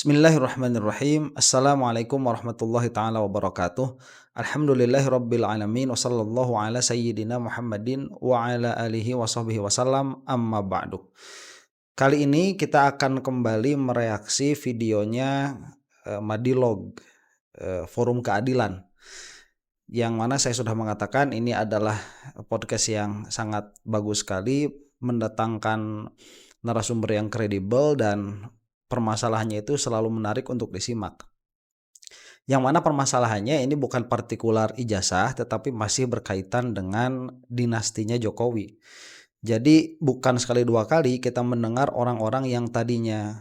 Bismillahirrahmanirrahim. Assalamualaikum warahmatullahi taala wabarakatuh. Alhamdulillahirabbil alamin wa sallallahu ala sayyidina Muhammadin wa ala alihi wa sahbihi wasallam amma ba'du. Kali ini kita akan kembali mereaksi videonya Madilog, Forum Keadilan, yang mana saya sudah mengatakan ini adalah podcast yang sangat bagus sekali, mendatangkan narasumber yang kredibel dan permasalahannya itu selalu menarik untuk disimak. Yang mana permasalahannya ini bukan partikular ijazah, tetapi masih berkaitan dengan dinastinya Jokowi. Jadi bukan sekali dua kali kita mendengar orang-orang yang tadinya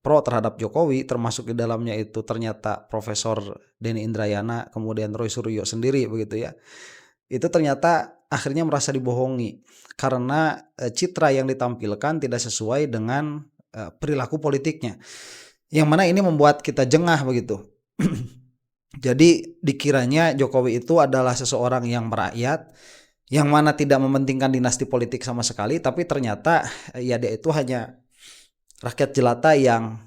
pro terhadap Jokowi, termasuk di dalamnya itu ternyata Profesor Denny Indrayana, kemudian Roy Suryo sendiri begitu ya. Itu ternyata akhirnya merasa dibohongi karena citra yang ditampilkan tidak sesuai dengan perilaku politiknya, yang mana ini membuat kita jengah begitu. Jadi dikiranya Jokowi itu adalah seseorang yang merakyat, yang mana tidak mementingkan dinasti politik sama sekali, tapi ternyata ya dia itu hanya rakyat jelata yang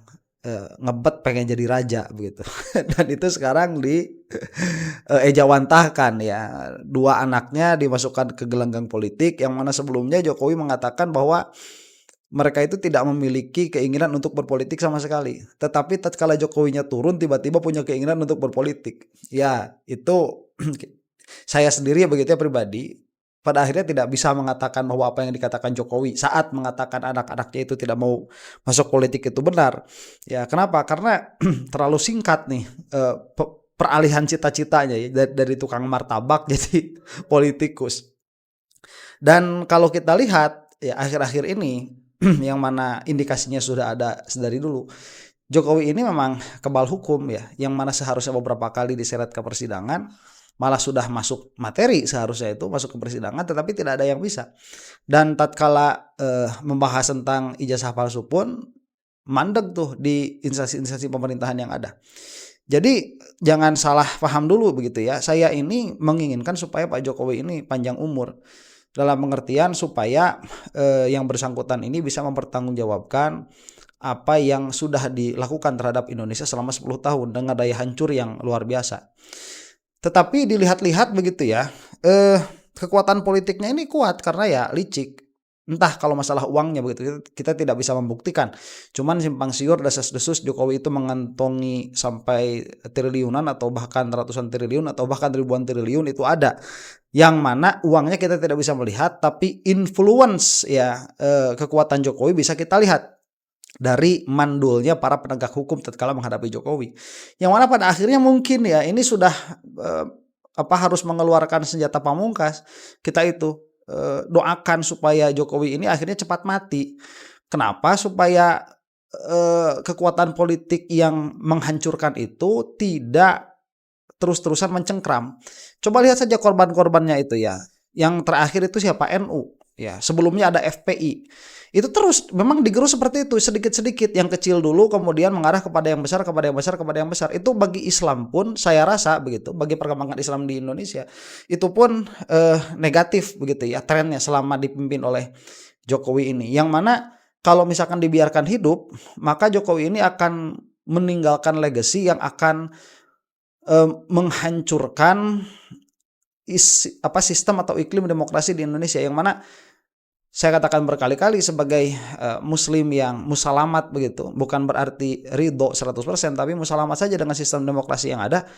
ngebet pengen jadi raja begitu. Dan itu sekarang ejawantahkan ya, dua anaknya dimasukkan ke gelanggang politik, yang mana sebelumnya Jokowi mengatakan bahwa mereka itu tidak memiliki keinginan untuk berpolitik sama sekali. Tetapi tatkala Jokowinya turun, tiba-tiba punya keinginan untuk berpolitik. Ya, itu saya sendiri begitu ya pribadi, pada akhirnya tidak bisa mengatakan bahwa apa yang dikatakan Jokowi saat mengatakan anak-anaknya itu tidak mau masuk politik itu benar. Ya, kenapa? Karena terlalu singkat nih peralihan cita-citanya ya, dari tukang martabak jadi politikus. Dan kalau kita lihat ya akhir-akhir ini yang mana indikasinya sudah ada dari dulu, Jokowi ini memang kebal hukum ya, yang mana seharusnya beberapa kali diseret ke persidangan, malah sudah masuk materi seharusnya itu masuk ke persidangan, tetapi tidak ada yang bisa. Dan tatkala membahas tentang ijazah palsu pun mandek tuh di instansi-instansi pemerintahan yang ada. Jadi jangan salah paham dulu begitu ya, saya ini menginginkan supaya Pak Jokowi ini panjang umur, dalam pengertian supaya yang bersangkutan ini bisa mempertanggungjawabkan apa yang sudah dilakukan terhadap Indonesia selama 10 tahun dengan daya hancur yang luar biasa. Tetapi dilihat-lihat begitu ya, kekuatan politiknya ini kuat karena ya licik. Entah kalau masalah uangnya begitu, kita tidak bisa membuktikan. Cuman simpang siur desas-desus Jokowi itu mengantongi sampai triliunan atau bahkan ratusan triliun atau bahkan ribuan triliun itu ada. Yang mana uangnya kita tidak bisa melihat, tapi influence ya kekuatan Jokowi bisa kita lihat dari mandulnya para penegak hukum tatkala menghadapi Jokowi. Yang mana pada akhirnya mungkin ya ini sudah harus mengeluarkan senjata pamungkas. Kita itu doakan supaya Jokowi ini akhirnya cepat mati. Kenapa? Supaya kekuatan politik yang menghancurkan itu tidak terus-terusan mencengkram. Coba lihat saja korban-korbannya itu ya. Yang terakhir itu siapa? NU. Ya, sebelumnya ada FPI. Itu terus memang digerus seperti itu, sedikit-sedikit, yang kecil dulu kemudian mengarah kepada yang besar, kepada yang besar, kepada yang besar. Itu bagi Islam pun saya rasa begitu, bagi perkembangan Islam di Indonesia itu pun negatif begitu ya trennya selama dipimpin oleh Jokowi ini. Yang mana kalau misalkan dibiarkan hidup, maka Jokowi ini akan meninggalkan legacy yang akan menghancurkan sistem atau iklim demokrasi di Indonesia, yang mana saya katakan berkali-kali sebagai muslim yang musalamat begitu, bukan berarti ridho 100%, tapi musalamat saja dengan sistem demokrasi yang ada,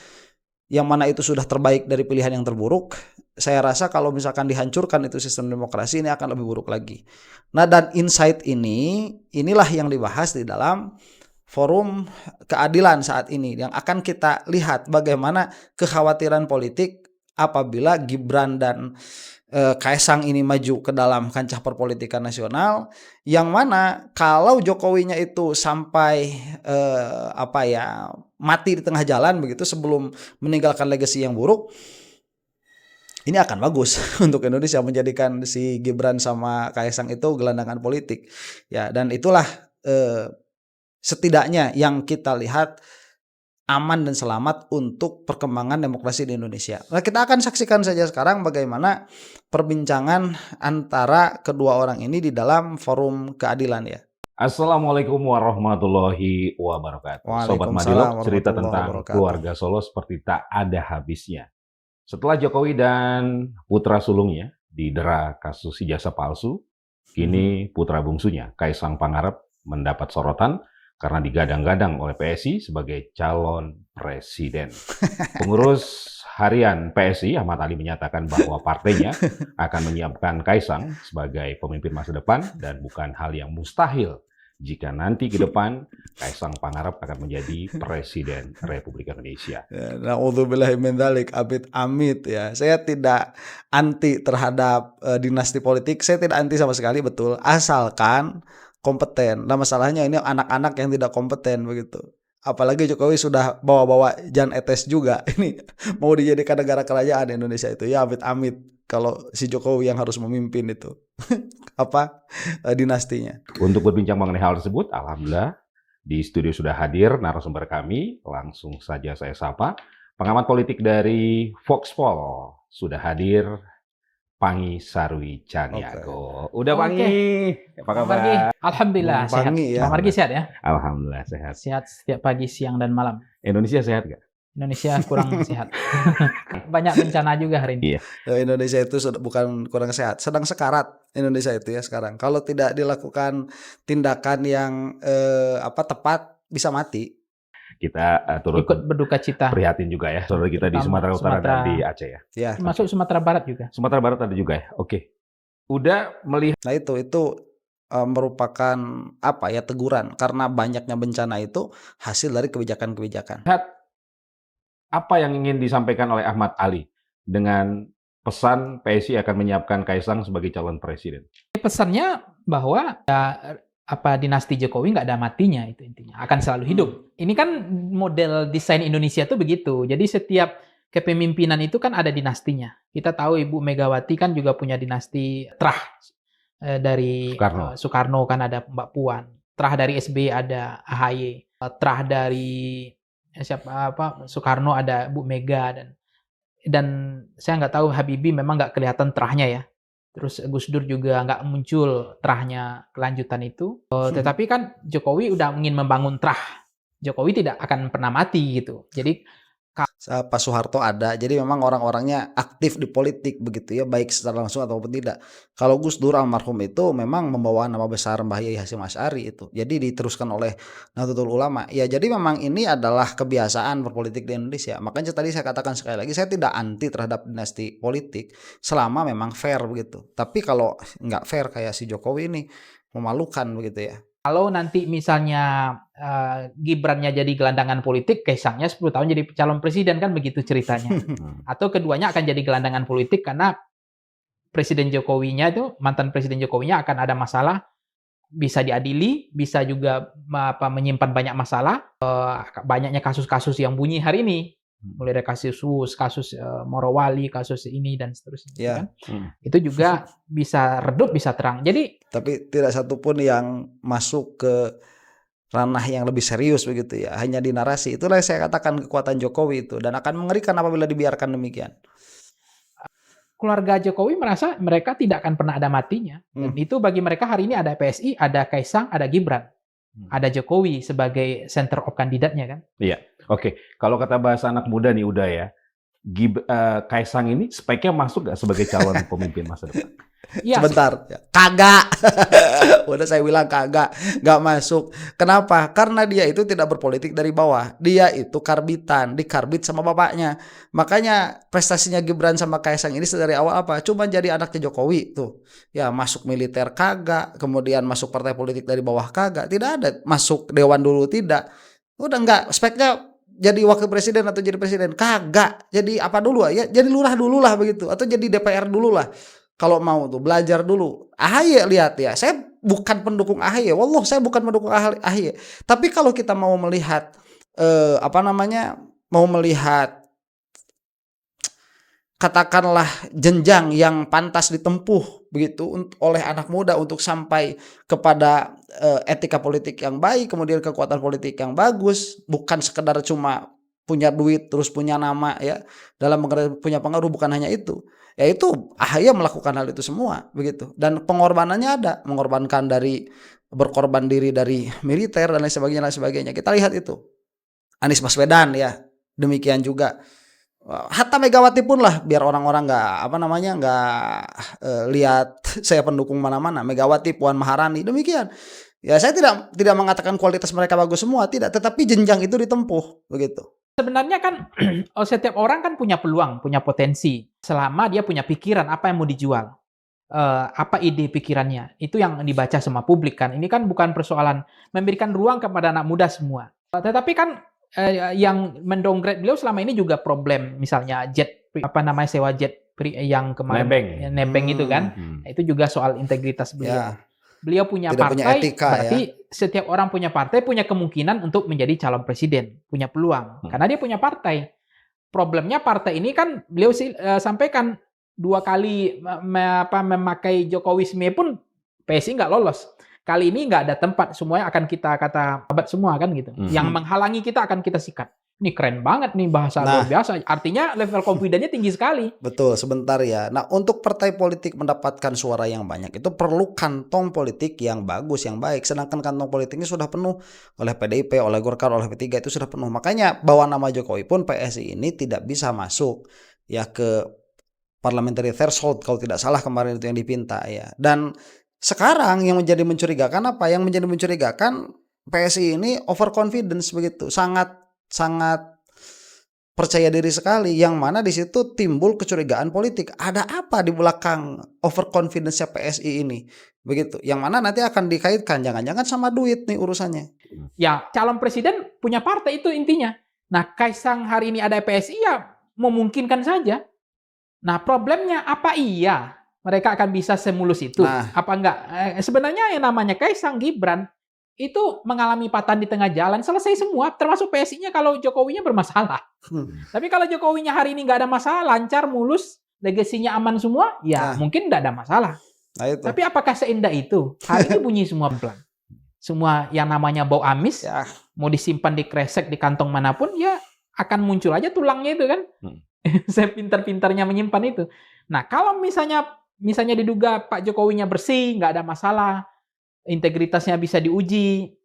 yang mana itu sudah terbaik dari pilihan yang terburuk. Saya rasa kalau misalkan dihancurkan itu sistem demokrasi, ini akan lebih buruk lagi. Nah, dan insight inilah yang dibahas di dalam Forum Keadilan saat ini, yang akan kita lihat bagaimana kekhawatiran politik apabila Gibran dan Kaesang ini maju ke dalam kancah perpolitikan nasional, yang mana kalau Jokowinya itu sampai mati di tengah jalan begitu sebelum meninggalkan legasi yang buruk, ini akan bagus untuk Indonesia, menjadikan si Gibran sama Kaesang itu gelandangan politik ya. Dan itulah setidaknya yang kita lihat aman dan selamat untuk perkembangan demokrasi di Indonesia. Nah, kita akan saksikan saja sekarang bagaimana perbincangan antara kedua orang ini di dalam Forum Keadilan ya. Assalamualaikum warahmatullahi wabarakatuh. Sobat Waalaikumsalam Madilog, cerita warahmatullahi tentang wabarakatuh. keluarga Solo seperti tak ada habisnya. Setelah Jokowi dan putra sulungnya didera kasus ijazah palsu, kini putra bungsunya, Kaisang Pangarep, mendapat sorotan karena digadang-gadang oleh PSI sebagai calon presiden. Pengurus harian PSI, Ahmad Ali, menyatakan bahwa partainya akan menyiapkan Kaisang sebagai pemimpin masa depan dan bukan hal yang mustahil jika nanti ke depan Kaisang Pangarep akan menjadi Presiden Republik Indonesia. Ya, naudzubillahi min dzalik, amit ya. Saya tidak anti terhadap dinasti politik. Saya tidak anti sama sekali, betul. Asalkan kompeten. Nah, masalahnya ini anak-anak yang tidak kompeten begitu. Apalagi Jokowi sudah bawa-bawa Jan Etes juga. Ini mau dijadikan negara kerajaan Indonesia itu. Ya amit-amit kalau si Jokowi yang harus memimpin itu. Dinastinya. Untuk berbincang mengenai hal tersebut, alhamdulillah di studio sudah hadir narasumber kami. Langsung saja saya sapa pengamat politik dari Voxpol, sudah hadir Pangi Sarwi Caniago. Udah Pangi, apa kabar? Alhamdulillah sehat. Pangi ya. Bang Margi sehat ya? Alhamdulillah sehat. Sehat setiap pagi, siang, dan malam. Indonesia sehat nggak? Indonesia kurang sehat. Banyak bencana juga hari ini. Iya. Indonesia itu bukan kurang sehat, sedang sekarat Indonesia itu ya sekarang. Kalau tidak dilakukan tindakan yang tepat, bisa mati. Kita turut Ikut berduka cita. prihatin juga ya, saudara kita di Sumatera Utara dan di Aceh ya. Ya. Masuk Sumatera Barat juga. Sumatera Barat ada juga ya. Oke. Udah melihat. Nah itu merupakan teguran karena banyaknya bencana itu hasil dari kebijakan-kebijakan. Apa yang ingin disampaikan oleh Ahmad Ali dengan pesan PSI akan menyiapkan Kaisang sebagai calon presiden? Pesannya bahwa dinasti Jokowi nggak ada matinya, itu intinya. Akan selalu hidup. Ini kan model desain Indonesia tuh begitu. Jadi setiap kepemimpinan itu kan ada dinastinya. Kita tahu Ibu Megawati kan juga punya dinasti terah dari Soekarno kan ada Mbak Puan. Terah dari SBY ada AHY. Terah dari Soekarno ada Bu Mega dan saya nggak tahu Habibie memang nggak kelihatan terahnya ya. Terus Gus Dur juga nggak muncul terahnya kelanjutan itu. Tetapi kan Jokowi udah ingin membangun terah. Jokowi tidak akan pernah mati gitu. Jadi Pak Soeharto ada, jadi memang orang-orangnya aktif di politik begitu ya, baik secara langsung ataupun tidak. Kalau Gus Dur almarhum itu memang membawa nama besar Mbah Yai Hasyim Asy'ari itu, jadi diteruskan oleh Nahdlatul Ulama. Ya jadi memang ini adalah kebiasaan berpolitik di Indonesia. Makanya tadi saya katakan sekali lagi, saya tidak anti terhadap dinasti politik selama memang fair begitu. Tapi kalau nggak fair kayak si Jokowi ini memalukan begitu ya. Kalau nanti misalnya Gibrannya jadi gelandangan politik, Kaisangnya 10 tahun jadi calon presiden, kan begitu ceritanya. Atau keduanya akan jadi gelandangan politik karena Presiden Jokowinya itu, mantan Presiden Jokowinya akan ada masalah, bisa diadili, bisa juga menyimpan banyak masalah. Banyaknya kasus-kasus yang bunyi hari ini, mulai dari kasus Morowali, kasus ini dan seterusnya. Ya. Kan? Itu juga bisa redup, bisa terang. Jadi tapi tidak satupun yang masuk ke ranah yang lebih serius begitu ya, hanya di narasi. Itulah yang saya katakan kekuatan Jokowi itu, dan akan mengerikan apabila dibiarkan demikian. Keluarga Jokowi merasa mereka tidak akan pernah ada matinya, dan itu bagi mereka hari ini ada PSI, ada Kaisang, ada Gibran, ada Jokowi sebagai center of kandidatnya kan. Iya, oke. Kalau kata bahasa anak muda nih udah ya, Kaisang ini speknya masuk nggak sebagai calon pemimpin masa depan? Ya, sebentar, kagak. Udah saya bilang kagak, nggak masuk. Kenapa? Karena dia itu tidak berpolitik dari bawah. Dia itu karbitan, dikarbit sama bapaknya. Makanya prestasinya Gibran sama Kaisang ini dari awal apa? Cuma jadi anaknya Jokowi tuh. Ya masuk militer kagak, kemudian masuk partai politik dari bawah kagak. Tidak ada masuk dewan dulu, tidak. Udah nggak, speknya jadi wakil presiden atau jadi presiden kagak. Jadi apa dulu ya? Jadi lurah dulu lah begitu, atau jadi DPR dulu lah. Kalau mau tuh belajar dulu. AHY lihat ya, saya bukan pendukung AHY. Wallah saya bukan pendukung AHY. Tapi kalau kita mau melihat mau melihat katakanlah jenjang yang pantas ditempuh begitu oleh anak muda untuk sampai kepada etika politik yang baik, kemudian kekuatan politik yang bagus, bukan sekedar cuma punya duit terus punya nama ya, dalam punya pengaruh, bukan hanya itu. Yaitu AHY melakukan hal itu semua begitu, dan pengorbanannya ada, mengorbankan dari berkorban diri dari militer dan lain sebagainya. Kita lihat itu. Anies Baswedan ya, demikian juga. Hatta Megawati pun lah, biar orang-orang nggak lihat saya pendukung mana-mana. Megawati, Puan Maharani, demikian. Ya saya tidak mengatakan kualitas mereka bagus semua, tidak. Tetapi jenjang itu ditempuh begitu. Sebenarnya kan setiap orang kan punya peluang, punya potensi. Selama dia punya pikiran apa yang mau dijual. Apa ide pikirannya. Itu yang dibaca sama publik kan. Ini kan bukan persoalan memberikan ruang kepada anak muda semua. Tetapi kan yang mendowngrade beliau selama ini juga problem. Misalnya sewa jet yang kemarin. Nebeng itu kan. Itu juga soal integritas beliau. Ya. Beliau punya Tidak partai, punya etika, berarti ya. Setiap orang punya partai, punya kemungkinan untuk menjadi calon presiden. Punya peluang. Karena dia punya partai. Problemnya partai ini kan beliau sampaikan 2 kali memakai Jokowisme pun PSI nggak lolos. Kali ini nggak ada tempat, semuanya akan kita kata abad semua kan gitu. Yang menghalangi kita akan kita sikat. Ini keren banget nih bahasa luar biasa. Artinya level confidence-nya tinggi sekali. Betul, sebentar ya. Nah, untuk partai politik mendapatkan suara yang banyak itu perlu kantong politik yang bagus, yang baik. Sedangkan kantong politiknya sudah penuh oleh PDIP, oleh Golkar, oleh P3 itu sudah penuh. Makanya bawa nama Jokowi pun PSI ini tidak bisa masuk ya ke parliamentary threshold kalau tidak salah kemarin itu yang dipinta ya. Dan sekarang yang menjadi mencurigakan apa? Yang menjadi mencurigakan PSI ini overconfidence begitu. Sangat percaya diri sekali, yang mana di situ timbul kecurigaan politik. Ada apa di belakang overconfidence-nya PSI ini? Begitu. Yang mana nanti akan dikaitkan jangan-jangan sama duit nih urusannya. Ya, calon presiden punya partai itu intinya. Nah, Kaisang hari ini ada PSI ya memungkinkan saja. Nah, problemnya apa iya mereka akan bisa semulus itu? Apa enggak? Sebenarnya yang namanya Kaisang, Gibran itu mengalami patahan di tengah jalan, selesai semua, termasuk PSI-nya kalau Jokowinya bermasalah. Tapi kalau Jokowinya hari ini nggak ada masalah, lancar, mulus, legasinya aman semua, ya mungkin nggak ada masalah. Tapi apakah seindah itu? Hari ini bunyi semua pelan. Semua yang namanya bau amis, mau disimpan di kresek, di kantong manapun, ya akan muncul aja tulangnya itu kan. Saya pintar-pintarnya menyimpan itu. Nah, kalau misalnya diduga Pak Jokowinya bersih, nggak ada masalah, integritasnya bisa diuji,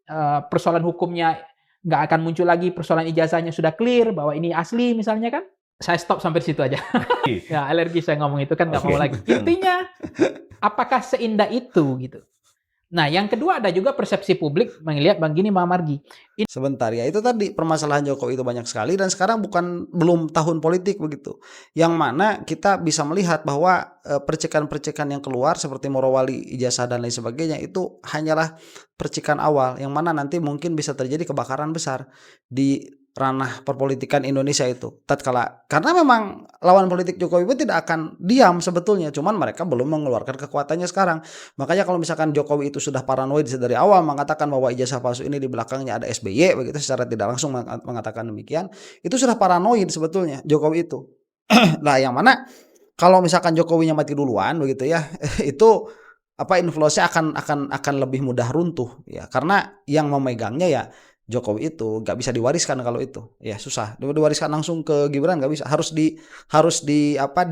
persoalan hukumnya nggak akan muncul lagi, persoalan ijazahnya sudah clear bahwa ini asli misalnya kan, saya stop sampai situ aja. Ya, alergi saya ngomong itu kan nggak mau lagi. Intinya, apakah seindah itu gitu? Nah, yang kedua ada juga persepsi publik melihat begini, Bang Margi. Sebentar ya, itu tadi permasalahan Jokowi itu banyak sekali dan sekarang belum tahun politik begitu. Yang mana kita bisa melihat bahwa percikan-percikan yang keluar seperti Morowali, ijazah dan lain sebagainya itu hanyalah percikan awal yang mana nanti mungkin bisa terjadi kebakaran besar di ranah perpolitikan Indonesia itu tatkala, karena memang lawan politik Jokowi pun tidak akan diam sebetulnya, cuman mereka belum mengeluarkan kekuatannya sekarang. Makanya kalau misalkan Jokowi itu sudah paranoid dari awal mengatakan bahwa ijazah palsu ini di belakangnya ada SBY begitu, secara tidak langsung mengatakan demikian, itu sudah paranoid sebetulnya Jokowi itu. Nah, yang mana kalau misalkan Jokowinya mati duluan begitu ya, itu influence-nya akan lebih mudah runtuh ya, karena yang memegangnya ya Jokowi itu nggak bisa diwariskan kalau itu ya, susah diwariskan langsung ke Gibran, nggak bisa, harus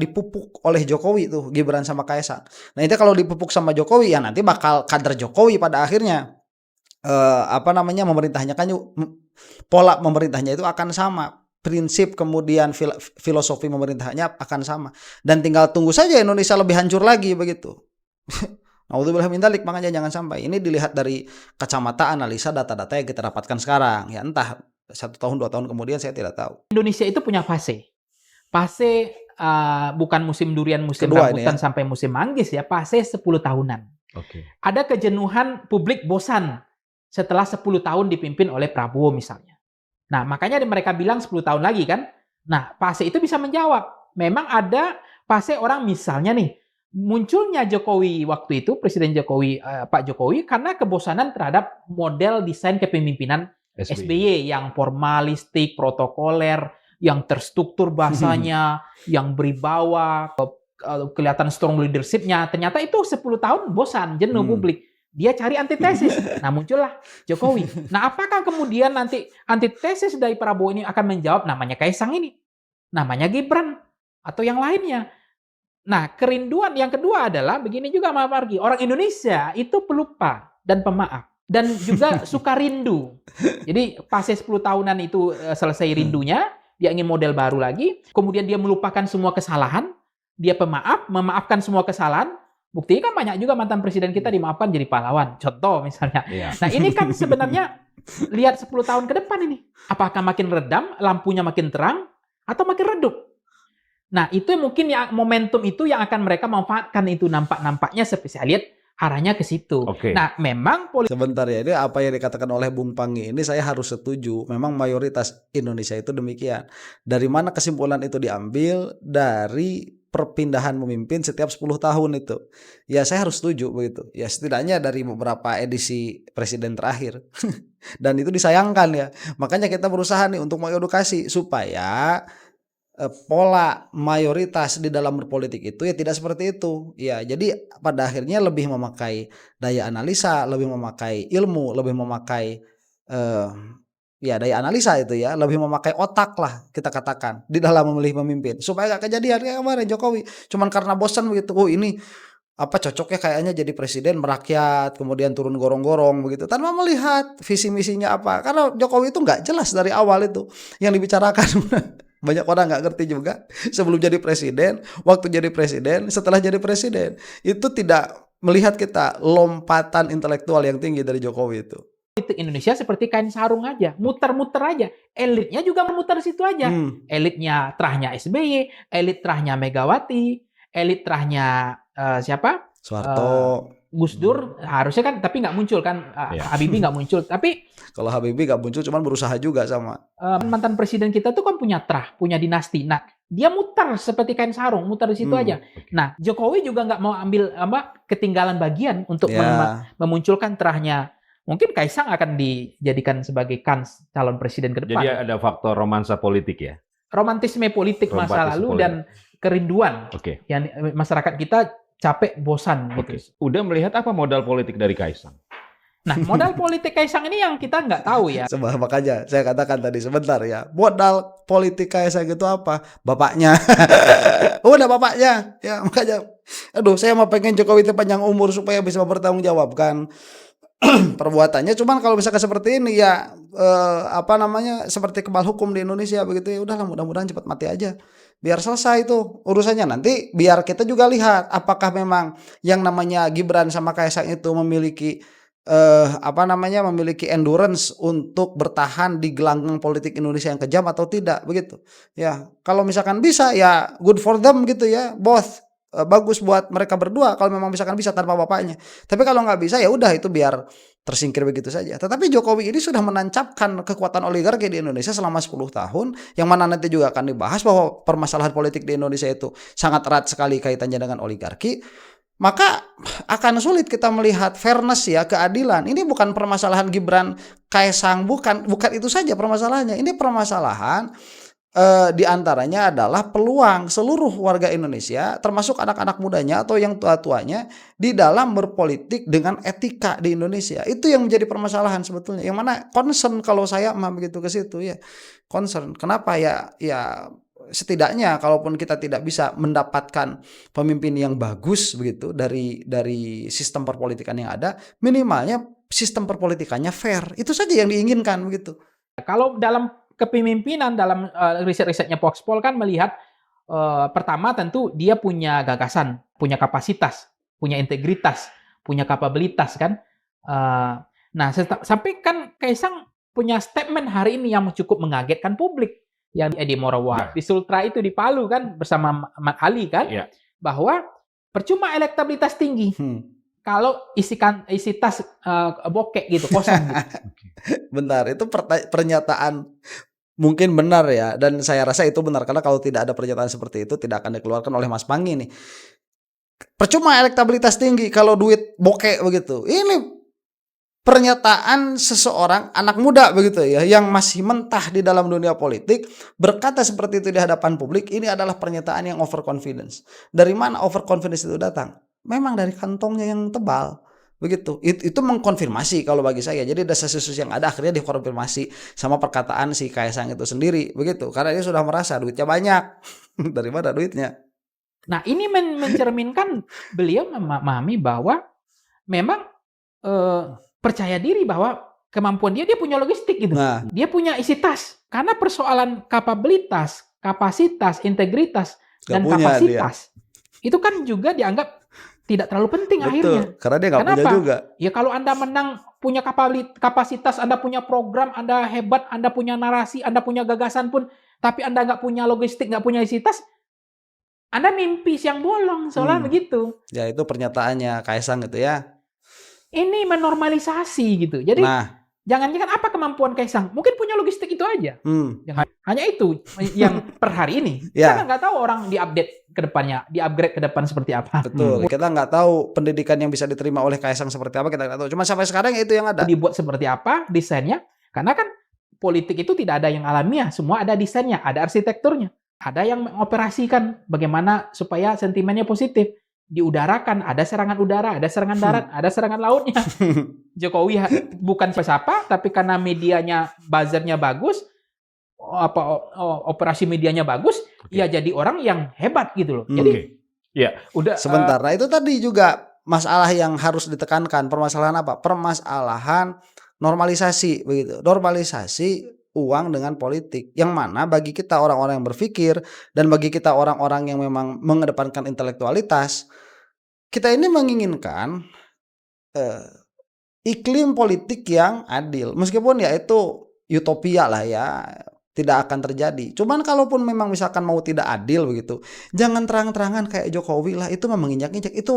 dipupuk oleh Jokowi itu Gibran sama Kaisang. Nah, itu kalau dipupuk sama Jokowi ya nanti bakal kader Jokowi pada akhirnya memerintahnya kan pola pemerintahnya itu akan sama, prinsip kemudian filosofi pemerintahnya akan sama, dan tinggal tunggu saja Indonesia lebih hancur lagi begitu. Naudzubillah min dzalik. Makanya jangan sampai ini dilihat dari kacamata analisa data-data yang kita dapatkan sekarang ya, entah 1 tahun 2 tahun kemudian saya tidak tahu. Indonesia itu punya fase bukan musim durian, musim Kedua rambutan sampai musim manggis ya, fase 10 tahunan. Ada kejenuhan publik, bosan setelah 10 tahun dipimpin oleh Prabowo misalnya. Nah, makanya mereka bilang 10 tahun lagi kan. Nah, fase itu bisa menjawab. Memang ada fase orang misalnya nih, munculnya Jokowi waktu itu, Presiden Jokowi, Pak Jokowi, karena kebosanan terhadap model desain kepemimpinan SBY yang formalistik, protokoler, yang terstruktur bahasanya, yang beribawa, kelihatan strong leadership-nya. Ternyata itu 10 tahun bosan, jenuh publik. Dia cari antitesis. Nah, muncullah Jokowi. Nah, apakah kemudian nanti antitesis dari Prabowo ini akan menjawab namanya Kaisang ini? Namanya Gibran? Atau yang lainnya? Nah, kerinduan yang kedua adalah begini juga Mas Margi. Orang Indonesia itu pelupa. dan pemaaf. Dan juga suka rindu. Jadi pas 10 tahunan itu selesai rindunya, dia ingin model baru lagi, kemudian dia melupakan semua kesalahan, dia pemaaf, memaafkan semua kesalahan. Buktinya kan banyak juga mantan presiden kita dimaafkan jadi pahlawan. Contoh misalnya. Iya. Nah ini kan sebenarnya lihat 10 tahun ke depan ini. Apakah makin redam, lampunya makin terang, atau makin redup? Nah itu mungkin ya, momentum itu yang akan mereka manfaatkan itu nampaknya saya lihat arahnya ke situ. Oke. Nah memang Sebentar ya, ini apa yang dikatakan oleh Bung Pangi ini saya harus setuju. Memang mayoritas Indonesia itu demikian. Dari mana kesimpulan itu diambil? Dari perpindahan memimpin setiap 10 tahun itu. Ya saya harus setuju begitu. Ya setidaknya dari beberapa edisi presiden terakhir. Dan itu disayangkan ya. Makanya kita berusaha nih untuk mengedukasi supaya pola mayoritas di dalam berpolitik itu ya tidak seperti itu. Ya, jadi pada akhirnya lebih memakai daya analisa, lebih memakai ilmu, lebih memakai ya daya analisa itu ya, lebih memakai otak lah kita katakan di dalam memilih pemimpin. Supaya gak kejadian kayak kemarin Jokowi cuman karena bosan begitu. Oh, ini apa cocoknya kayaknya jadi presiden merakyat, kemudian turun gorong-gorong begitu tanpa melihat visi misinya apa. Karena Jokowi itu nggak jelas dari awal itu yang dibicarakan. Banyak orang nggak ngerti juga sebelum jadi presiden, waktu jadi presiden, setelah jadi presiden itu tidak melihat kita lompatan intelektual yang tinggi dari Jokowi itu. politik Indonesia seperti kain sarung aja, muter-muter aja. Elitnya juga muter situ aja. Elitnya terahnya SBY, elit terahnya Megawati, elit terahnya siapa? Soeharto, Gus Dur harusnya kan, tapi nggak muncul kan. Ya. Habibie nggak muncul. Tapi kalau Habibie nggak muncul, cuman berusaha juga sama. mantan presiden kita tuh kan punya terah, punya dinasti. Nah, dia muter seperti kain sarung, muter di situ aja. Nah, Jokowi juga nggak mau ambil ketinggalan bagian untuk memunculkan terahnya. Mungkin Kaisang akan dijadikan sebagai kans calon presiden ke depan. Jadi ada faktor romansa politik ya. Romantisme politik masa Romantisme lalu politik. dan kerinduan Oke. yang masyarakat kita capek, bosan Oke. gitu. Udah melihat apa modal politik dari Kaisang? Nah, modal politik Kaisang ini yang kita nggak tahu ya. Sebab makanya saya katakan tadi sebentar ya, modal politik Kaisang itu apa? Bapaknya. Udah bapaknya. Ya makanya, aduh saya mau pengen Jokowi itu panjang umur supaya bisa mempertanggungjawabkan perbuatannya. Cuman kalau misalkan seperti ini ya seperti kebal hukum di Indonesia begitu ya udahlah, mudah-mudahan cepat mati aja. Biar selesai itu urusannya. Nanti biar kita juga lihat apakah memang yang namanya Gibran sama Kaisang itu memiliki memiliki endurance untuk bertahan di gelanggang politik Indonesia yang kejam atau tidak begitu. Ya, kalau misalkan bisa ya good for them gitu ya, both. Bagus buat mereka berdua kalau memang misalkan bisa tanpa bapaknya. Tapi kalau nggak bisa ya udah itu biar tersingkir begitu saja. Tetapi Jokowi ini sudah menancapkan kekuatan oligarki di Indonesia selama 10 tahun, yang mana nanti juga akan dibahas bahwa permasalahan politik di Indonesia itu sangat erat sekali kaitannya dengan oligarki. Maka akan sulit kita melihat fairness ya, keadilan. Ini bukan permasalahan Gibran Kaisang, bukan itu saja permasalahannya. Ini permasalahan di antaranya adalah peluang seluruh warga Indonesia, termasuk anak-anak mudanya atau yang tua-tuanya, di dalam berpolitik dengan etika di Indonesia. Itu yang menjadi permasalahan sebetulnya. Yang mana concern kalau saya begitu ke situ ya. Concern. Kenapa ya setidaknya kalaupun kita tidak bisa mendapatkan pemimpin yang bagus begitu dari sistem perpolitikan yang ada, minimalnya sistem perpolitikannya fair. Itu saja yang diinginkan begitu. Kalau dalam kepemimpinan, dalam riset-risetnya Voxpol kan melihat pertama tentu dia punya gagasan, punya kapasitas, punya integritas, punya kapabilitas kan. Nah, sampai kan Kaisang punya statement hari ini yang cukup mengagetkan publik. Yang di Morawat, di Sultra itu di Palu kan bersama Ahmad Ali kan, bahwa percuma elektabilitas tinggi kalau isi tas bokek gitu kosong gitu. Bentar, itu pernyataan mungkin benar ya, dan saya rasa itu benar karena kalau tidak ada pernyataan seperti itu tidak akan dikeluarkan oleh Mas Pangi nih. Percuma elektabilitas tinggi kalau duit bokek begitu. Ini pernyataan seseorang anak muda begitu ya, yang masih mentah di dalam dunia politik, berkata seperti itu di hadapan publik. Ini adalah pernyataan yang overconfidence. Dari mana overconfidence itu datang? Memang dari kantongnya yang tebal begitu. Itu mengkonfirmasi kalau bagi saya. Jadi desas-desus yang ada akhirnya dikonfirmasi sama perkataan si Kaisang itu sendiri begitu, karena dia sudah merasa duitnya banyak. Dari mana duitnya? Nah, ini mencerminkan beliau memahami bahwa memang percaya diri bahwa kemampuan dia punya logistik gitu. Nah, Dia punya isi tas. Karena persoalan kapabilitas, kapasitas, integritas, nggak dan punya dia. kapasitas itu kan juga dianggap tidak terlalu penting akhirnya. Betul, karena dia nggak punya Kenapa? juga. Ya kalau Anda menang, punya kapasitas, Anda punya program, Anda hebat, Anda punya narasi, Anda punya gagasan pun, tapi Anda nggak punya logistik, nggak punya isi tas, Anda mimpi siang bolong, seolah begitu. Ya itu pernyataannya Kaisang gitu ya. Ini menormalisasi gitu. Jadi Nah, jangan-jangan apa kemampuan Kaisang? Mungkin punya logistik itu aja. Hanya itu yang per hari ini. Ya. Kita nggak tahu orang diupdate ke depannya, diupgrade ke depan seperti apa. betul. Kita nggak tahu pendidikan yang bisa diterima oleh Kaisang seperti apa, kita nggak tahu. Cuma sampai sekarang itu yang ada. Dibuat seperti apa desainnya? Karena kan politik itu tidak ada yang alamiah, semua ada desainnya, ada arsitekturnya. Ada yang mengoperasikan bagaimana supaya sentimennya positif. Di udara kan ada serangan udara, ada serangan darat, ada serangan lautnya. Jokowi bukan siapa, tapi karena medianya, buzzernya bagus, operasi medianya bagus, ya jadi orang yang hebat gitu loh. Jadi ya udah. Sebentar, nah itu tadi juga masalah yang harus ditekankan. Permasalahan apa? Permasalahan normalisasi begitu. Normalisasi uang dengan politik, yang mana bagi kita orang-orang yang berpikir dan bagi kita orang-orang yang memang mengedepankan intelektualitas, kita ini menginginkan iklim politik yang adil, meskipun ya itu utopia lah ya, tidak akan terjadi. Cuman kalaupun memang misalkan mau tidak adil begitu, jangan terang-terangan kayak Jokowi lah, itu memang injak-injak, itu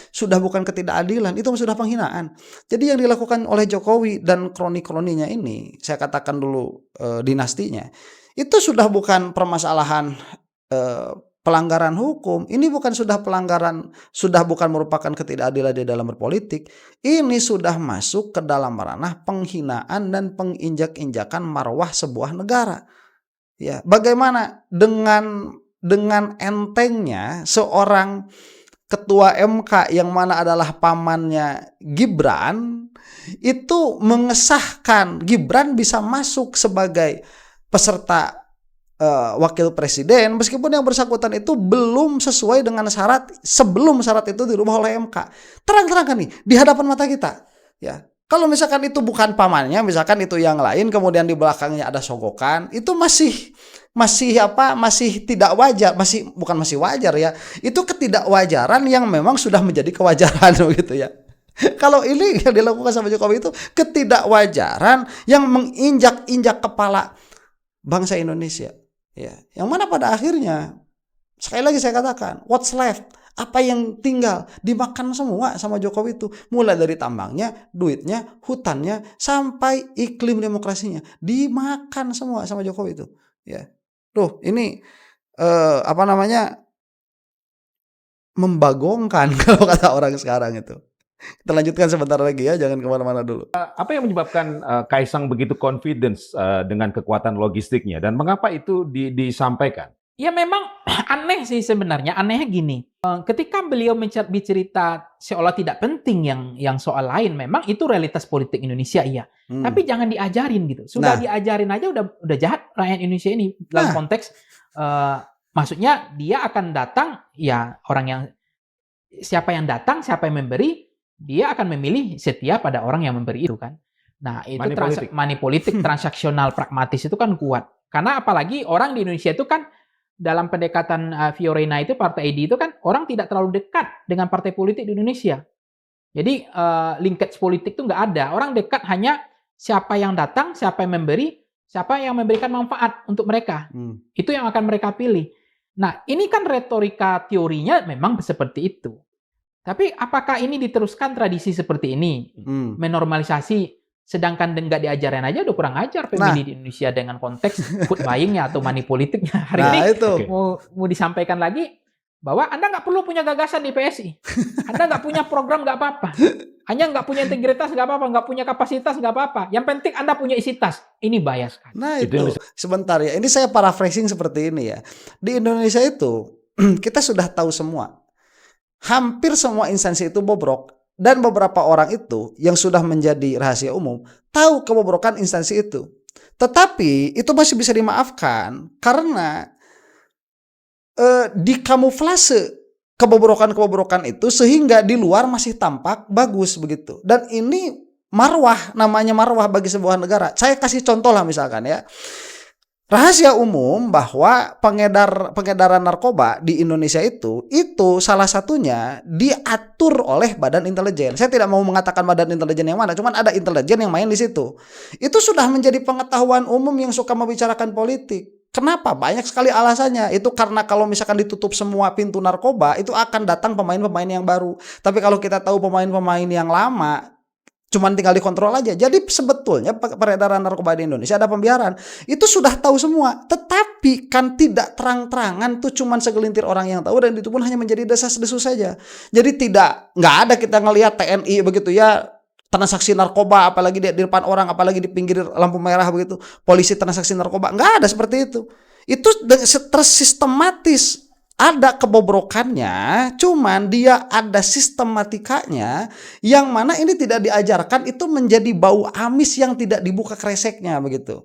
sudah bukan ketidakadilan, itu sudah penghinaan. Jadi yang dilakukan oleh Jokowi dan kroni-kroninya ini, saya katakan dulu dinastinya, itu sudah bukan permasalahan pelanggaran hukum. Ini sudah bukan merupakan ketidakadilan di dalam berpolitik. Ini sudah masuk ke dalam ranah penghinaan dan penginjak-injakan marwah sebuah negara. Ya, bagaimana dengan entengnya seorang ketua MK yang mana adalah pamannya Gibran itu mengesahkan Gibran bisa masuk sebagai peserta wakil presiden, meskipun yang bersangkutan itu belum sesuai dengan syarat sebelum syarat itu dirubah oleh MK. Terang-terangan nih di hadapan mata kita. Ya, kalau misalkan itu bukan pamannya, misalkan itu yang lain, kemudian di belakangnya ada sogokan, itu masih tidak wajar, bukan masih wajar ya. Itu ketidakwajaran yang memang sudah menjadi kewajaran gitu ya. Kalau ini yang dilakukan sama Jokowi itu ketidakwajaran yang menginjak-injak kepala bangsa Indonesia. Ya, yang mana pada akhirnya sekali lagi saya katakan, what's left, apa yang tinggal dimakan semua sama Jokowi itu, mulai dari tambangnya, duitnya, hutannya, sampai iklim demokrasinya dimakan semua sama Jokowi itu. Ya, tuh ini membagongkan kalau kata orang sekarang itu. Kita lanjutkan sebentar lagi ya, jangan kemana-mana dulu. Apa yang menyebabkan Kaisang begitu confidence dengan kekuatan logistiknya, dan mengapa itu disampaikan? Ya memang aneh sih sebenarnya. Anehnya gini, ketika beliau bercerita seolah tidak penting yang soal lain, memang itu realitas politik Indonesia iya. Tapi jangan diajarin gitu. Sudah diajarin aja udah jahat rakyat Indonesia ini dalam konteks maksudnya dia akan datang ya orang yang siapa yang datang, siapa yang memberi, dia akan memilih setia pada orang yang memberi itu kan. Nah, itu money politik transaksional pragmatis itu kan kuat. Karena apalagi orang di Indonesia itu kan dalam pendekatan Fiorina itu Partai ID itu kan orang tidak terlalu dekat dengan partai politik di Indonesia. Jadi linkage politik itu nggak ada. Orang dekat hanya siapa yang datang, siapa yang memberi, siapa yang memberikan manfaat untuk mereka. Itu yang akan mereka pilih. Nah, ini kan retorika teorinya memang seperti itu. Tapi apakah ini diteruskan tradisi seperti ini? Menormalisasi, sedangkan nggak diajarin aja udah kurang ajar pemilih di Indonesia dengan konteks food buying-nya atau money politiknya. Hari ini mau disampaikan lagi bahwa Anda nggak perlu punya gagasan di PSI. Anda nggak punya program nggak apa-apa. Hanya nggak punya integritas nggak apa-apa, nggak punya kapasitas nggak apa-apa. Yang penting Anda punya isi tas. Ini bias kan? Nah itu sebentar ya. Ini saya paraphrasing seperti ini ya. Di Indonesia itu kita sudah tahu semua. Hampir semua instansi itu bobrok, dan beberapa orang itu yang sudah menjadi rahasia umum tahu kebobrokan instansi itu. Tetapi itu masih bisa dimaafkan karena dikamuflase kebobrokan-kebobrokan itu sehingga di luar masih tampak bagus begitu. Dan ini marwah, namanya marwah bagi sebuah negara. Saya kasih contoh lah misalkan ya. Rahasia umum bahwa pengedaran narkoba di Indonesia itu salah satunya diatur oleh badan intelijen. Saya tidak mau mengatakan badan intelijen yang mana, cuman ada intelijen yang main di situ. Itu sudah menjadi pengetahuan umum yang suka membicarakan politik. Kenapa? Banyak sekali alasannya. Itu karena kalau misalkan ditutup semua pintu narkoba, itu akan datang pemain-pemain yang baru. Tapi kalau kita tahu pemain-pemain yang lama, cuman tinggal dikontrol aja. Jadi sebetulnya peredaran narkoba di Indonesia ada pembiaran. Itu sudah tahu semua. Tetapi kan tidak terang-terangan tuh cuman segelintir orang yang tahu dan itu pun hanya menjadi desas-desus saja. Jadi nggak ada kita ngelihat TNI begitu ya transaksi narkoba, apalagi di depan orang, apalagi di pinggir lampu merah begitu, polisi transaksi narkoba, nggak ada seperti itu. Itu tersistematis. Ada kebobrokannya, cuman dia ada sistematikanya yang mana ini tidak diajarkan, itu menjadi bau amis yang tidak dibuka kreseknya begitu.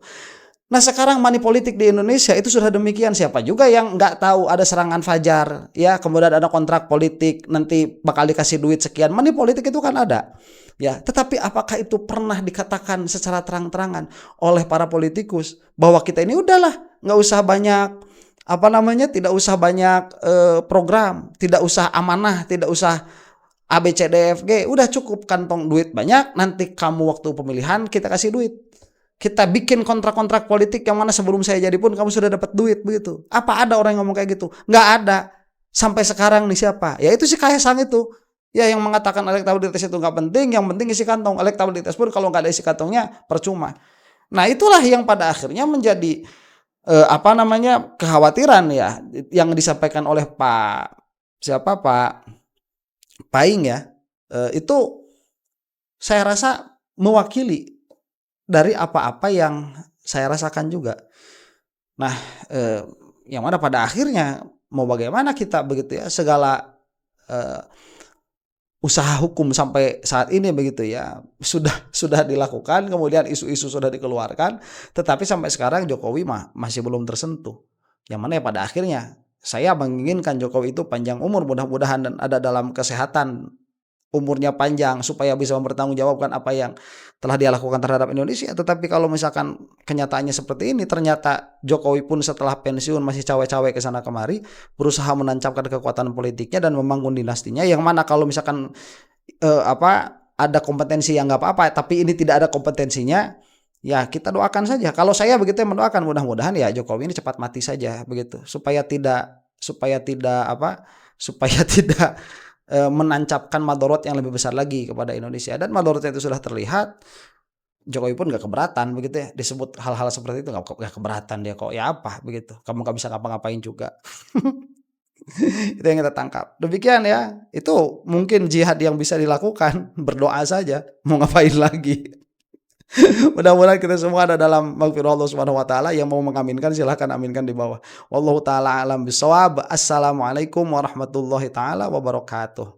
Nah sekarang money politik di Indonesia itu sudah demikian. Siapa juga yang nggak tahu ada serangan fajar, ya kemudian ada kontrak politik, nanti bakal dikasih duit sekian. Money politik itu kan ada, ya. Tetapi apakah itu pernah dikatakan secara terang-terangan oleh para politikus bahwa kita ini udahlah nggak usah banyak tidak usah banyak program, tidak usah amanah, tidak usah ABCDFG, udah cukup kantong duit banyak, nanti kamu waktu pemilihan kita kasih duit. Kita bikin kontrak-kontrak politik yang mana sebelum saya jadi pun kamu sudah dapat duit begitu. Apa ada orang yang ngomong kayak gitu? Nggak ada. Sampai sekarang nih siapa? Ya itu si Kaisang itu. Ya yang mengatakan elektabilitas itu nggak penting, yang penting isi kantong. Elektabilitas pun kalau nggak ada isi kantongnya percuma. Nah itulah yang pada akhirnya menjadi kekhawatiran ya yang disampaikan oleh Pak Paing ya, itu saya rasa mewakili dari apa-apa yang saya rasakan juga. Nah, yang mana pada akhirnya mau bagaimana kita begitu ya, segala usaha hukum sampai saat ini begitu ya sudah dilakukan, kemudian isu-isu sudah dikeluarkan, tetapi sampai sekarang Jokowi masih belum tersentuh. Yang mana ya pada akhirnya saya menginginkan Jokowi itu panjang umur, mudah-mudahan dan ada dalam kesehatan, umurnya panjang supaya bisa mempertanggungjawabkan apa yang telah dia lakukan terhadap Indonesia. Tetapi kalau misalkan kenyataannya seperti ini, ternyata Jokowi pun setelah pensiun masih cawe-cawe ke sana kemari, berusaha menancapkan kekuatan politiknya dan membangun dinastinya, yang mana kalau misalkan ada kompetensi yang nggak apa-apa, tapi ini tidak ada kompetensinya, ya kita doakan saja. Kalau saya begitu mendoakan, mudah-mudahan ya Jokowi ini cepat mati saja begitu, supaya tidak menancapkan madorot yang lebih besar lagi kepada Indonesia. Dan madorotnya itu sudah terlihat. Jokowi pun gak keberatan begitu ya, disebut hal-hal seperti itu gak keberatan dia, kok ya apa begitu, kamu gak bisa ngapa-ngapain juga. Itu yang kita tangkap. Demikian ya, itu mungkin jihad yang bisa dilakukan, berdoa saja, mau ngapain lagi. Mudah-mudahan kita semua ada dalam maghfirah Allah Subhanahu wa taala. Yang mau mengaminkan silahkan aminkan di bawah. Wallahu taala alam bisawab. Assalamualaikum warahmatullahi taala wabarakatuh.